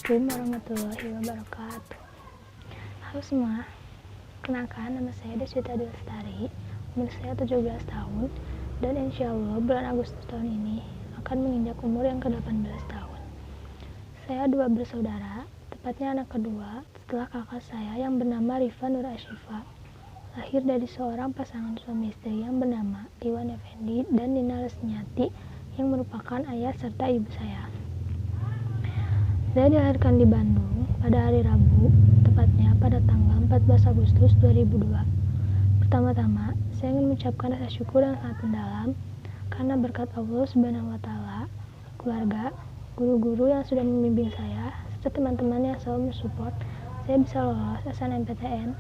Assalamualaikum warahmatullahi wabarakatuh. Halo semua, kenalkan nama saya Deswita Lestari, umur saya 17 tahun, dan insya Allah bulan Agustus tahun ini akan menginjak umur yang ke-18 tahun. Saya dua bersaudara, tepatnya anak kedua setelah kakak saya yang bernama Rifa Nur Ashifa, lahir dari seorang pasangan suami istri yang bernama Iwan Effendi dan Nina Lesniati yang merupakan ayah serta ibu saya. Saya dilahirkan di Bandung pada hari Rabu, tepatnya pada tanggal 14 Agustus 2002. Pertama-tama, saya ingin mengucapkan rasa syukur yang sangat mendalam karena berkat Allah Subhanahu wa Ta'ala, keluarga, guru-guru yang sudah membimbing saya, serta teman-teman yang selalu mensupport, saya bisa lolos SNMPTN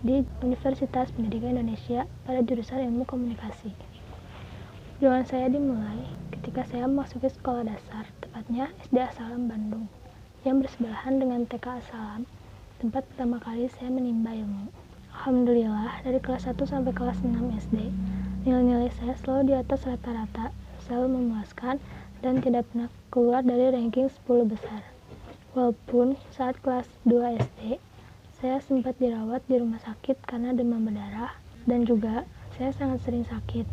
di Universitas Pendidikan Indonesia pada jurusan Ilmu Komunikasi. Perjuangan saya dimulai ketika saya memasuki sekolah dasar, tepatnya SD As-Salam Bandung, yang bersebelahan dengan TK As-Salam, tempat pertama kali saya menimba ilmu. Alhamdulillah, dari kelas 1 sampai kelas 6 SD, nilai-nilai saya selalu di atas rata-rata, selalu memuaskan, dan tidak pernah keluar dari ranking 10 besar. Walaupun saat kelas 2 SD, saya sempat dirawat di rumah sakit karena demam berdarah, dan juga saya sangat sering sakit.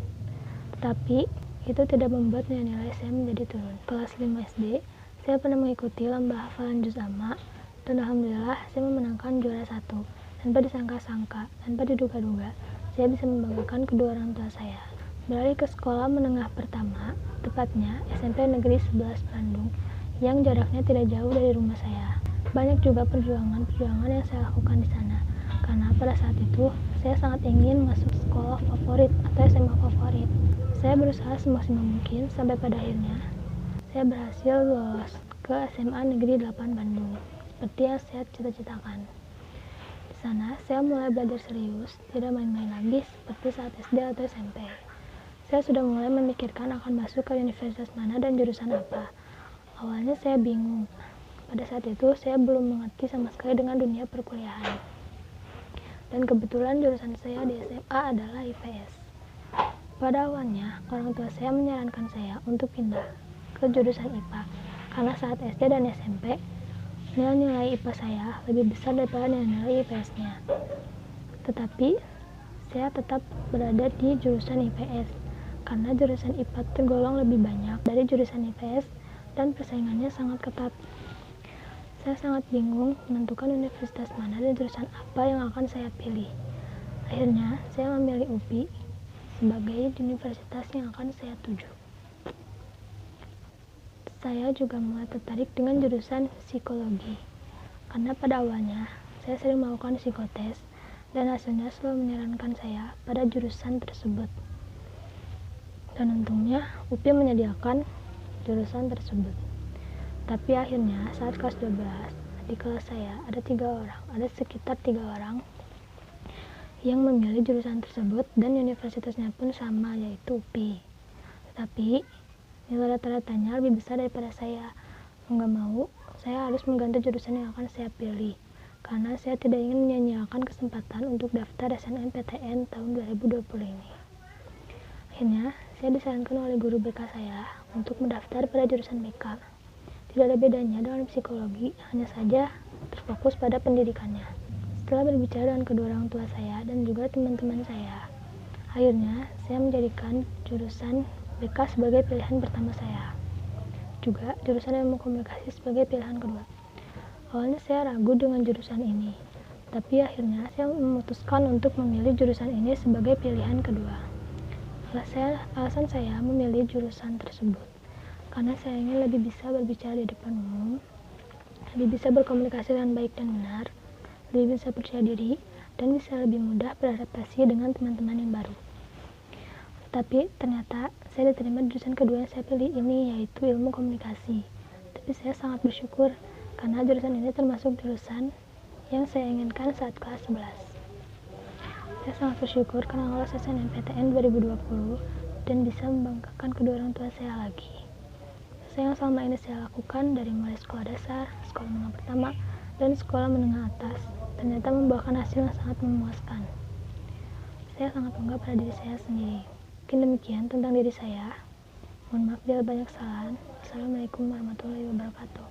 Tetapi, itu tidak membuat nilai-nilai saya menjadi turun. Kelas 5 SD, saya pernah mengikuti lomba hafalan juz amma, dan alhamdulillah saya memenangkan juara 1. Tanpa disangka-sangka, tanpa diduga-duga, saya bisa membanggakan kedua orang tua saya. Beralih ke sekolah menengah pertama, tepatnya SMP Negeri 11 Bandung, yang jaraknya tidak jauh dari rumah saya. Banyak juga perjuangan yang saya lakukan di sana, karena pada saat itu saya sangat ingin masuk sekolah favorit atau SMA favorit. Saya berusaha semaksimal mungkin sampai pada akhirnya saya berhasil lolos ke SMA Negeri 8 Bandung, seperti yang saya cita-citakan. Di sana saya mulai belajar serius, tidak main-main lagi seperti saat SD atau SMP. Saya sudah mulai memikirkan akan masuk ke universitas mana dan jurusan apa. Awalnya saya bingung. Pada saat itu saya belum mengerti sama sekali dengan dunia perkuliahan. Dan kebetulan jurusan saya di SMA adalah IPS. Pada awalnya, orang tua saya menyarankan saya untuk pindah ke jurusan IPA, karena saat SD dan SMP, nilai-nilai IPA saya lebih besar daripada nilai IPS-nya. Tetapi, saya tetap berada di jurusan IPS, karena jurusan IPA tergolong lebih banyak dari jurusan IPS, dan persaingannya sangat ketat. Saya sangat bingung menentukan universitas mana dan jurusan apa yang akan saya pilih. Akhirnya, saya memilih UPI sebagai universitas yang akan saya tuju. Saya juga mulai tertarik dengan jurusan psikologi, karena pada awalnya saya sering melakukan psikotes dan hasilnya selalu menyarankan saya pada jurusan tersebut. Dan untungnya UPI menyediakan jurusan tersebut. Tapi akhirnya saat kelas 12, di kelas saya ada sekitar 3 orang yang memilih jurusan tersebut dan universitasnya pun sama, yaitu UPI. Tetapi nilai rata-ratanya lebih besar daripada saya. Mau gak mau, saya harus mengganti jurusan yang akan saya pilih, karena saya tidak ingin menyia-nyiakan kesempatan untuk daftar SNMPTN tahun 2020 ini. Akhirnya, saya disarankan oleh guru BK saya untuk mendaftar pada jurusan BK. Tidak ada bedanya dengan psikologi, hanya saja terfokus pada pendidikannya. Setelah berbicara dengan kedua orang tua saya dan juga teman-teman saya, akhirnya saya menjadikan jurusan BK sebagai pilihan pertama saya. Juga jurusan Ilmu Komunikasi sebagai pilihan kedua. Awalnya saya ragu dengan jurusan ini, tapi akhirnya saya memutuskan untuk memilih jurusan ini sebagai pilihan kedua. Alasan saya memilih jurusan tersebut karena saya ingin lebih bisa berbicara di depan umum, lebih bisa berkomunikasi dengan baik dan benar, lebih bisa percaya diri, dan bisa lebih mudah beradaptasi dengan teman-teman yang baru. Tapi ternyata saya diterima di jurusan kedua yang saya pilih ini, yaitu Ilmu Komunikasi. Tapi saya sangat bersyukur karena jurusan ini termasuk jurusan yang saya inginkan saat kelas 11. Saya sangat bersyukur karena lolos SNMPTN 2020 dan bisa membanggakan kedua orang tua saya lagi. Yang selama ini saya lakukan dari mulai sekolah dasar, sekolah menengah pertama, dan sekolah menengah atas ternyata membuahkan hasil yang sangat memuaskan. Saya sangat bangga pada diri saya sendiri. Mungkin demikian tentang diri saya. Mohon maaf bila banyak kesalahan. Wassalamualaikum warahmatullahi wabarakatuh.